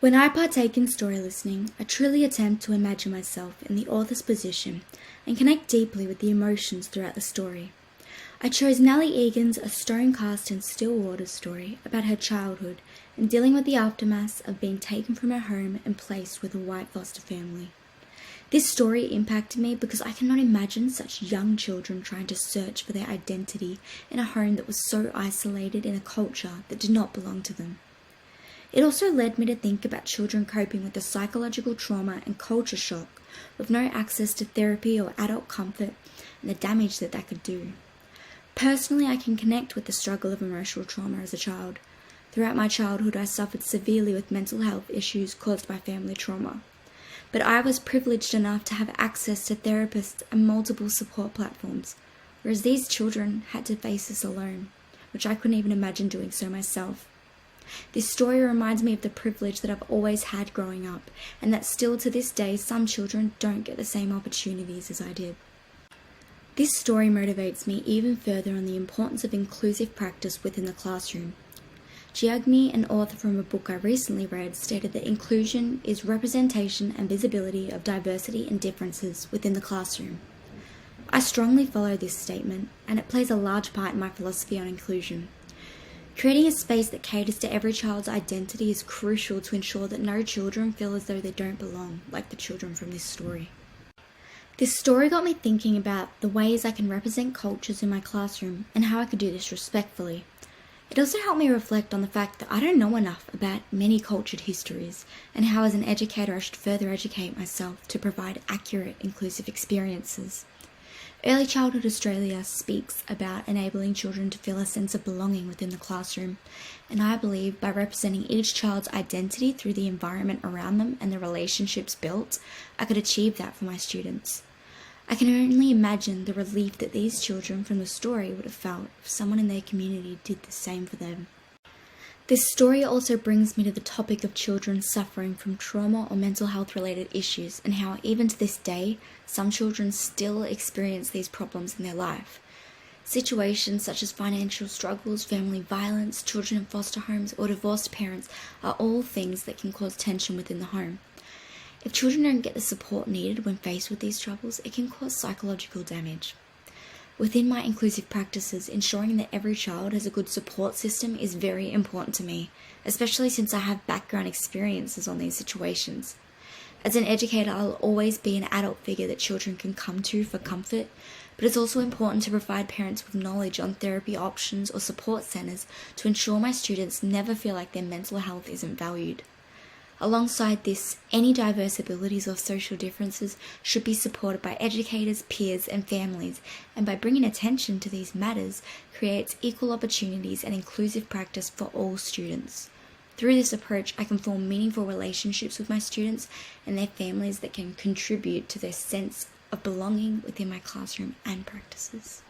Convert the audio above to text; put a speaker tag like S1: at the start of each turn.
S1: When I partake in story listening, I truly attempt to imagine myself in the author's position and connect deeply with the emotions throughout the story. I chose Nellie Egan's A Stone Cast in Still Waters story about her childhood and dealing with the aftermath of being taken from her home and placed with a white foster family. This story impacted me because I cannot imagine such young children trying to search for their identity in a home that was so isolated in a culture that did not belong to them. It also led me to think about children coping with the psychological trauma and culture shock with no access to therapy or adult comfort and the damage that could do. Personally, I can connect with the struggle of emotional trauma as a child. Throughout my childhood, I suffered severely with mental health issues caused by family trauma. But I was privileged enough to have access to therapists and multiple support platforms, whereas these children had to face this alone, which I couldn't even imagine doing so myself. This story reminds me of the privilege that I've always had growing up, and that still to this day some children don't get the same opportunities as I did. This story motivates me even further on the importance of inclusive practice within the classroom. Giagni, an author from a book I recently read, stated that inclusion is representation and visibility of diversity and differences within the classroom. I strongly follow this statement, and it plays a large part in my philosophy on inclusion. Creating a space that caters to every child's identity is crucial to ensure that no children feel as though they don't belong, like the children from this story. This story got me thinking about the ways I can represent cultures in my classroom and how I could do this respectfully. It also helped me reflect on the fact that I don't know enough about many cultured histories and how as an educator I should further educate myself to provide accurate, inclusive experiences. Early Childhood Australia speaks about enabling children to feel a sense of belonging within the classroom, and I believe by representing each child's identity through the environment around them and the relationships built, I could achieve that for my students. I can only imagine the relief that these children from the story would have felt if someone in their community did the same for them. This story also brings me to the topic of children suffering from trauma or mental health related issues and how even to this day, some children still experience these problems in their life. Situations such as financial struggles, family violence, children in foster homes or divorced parents are all things that can cause tension within the home. If children don't get the support needed when faced with these troubles, it can cause psychological damage. Within my inclusive practices, ensuring that every child has a good support system is very important to me, especially since I have background experiences on these situations. As an educator, I'll always be an adult figure that children can come to for comfort, but it's also important to provide parents with knowledge on therapy options or support centres to ensure my students never feel like their mental health isn't valued. Alongside this, any diverse abilities or social differences should be supported by educators, peers and families, and by bringing attention to these matters creates equal opportunities and inclusive practice for all students. Through this approach, I can form meaningful relationships with my students and their families that can contribute to their sense of belonging within my classroom and practices.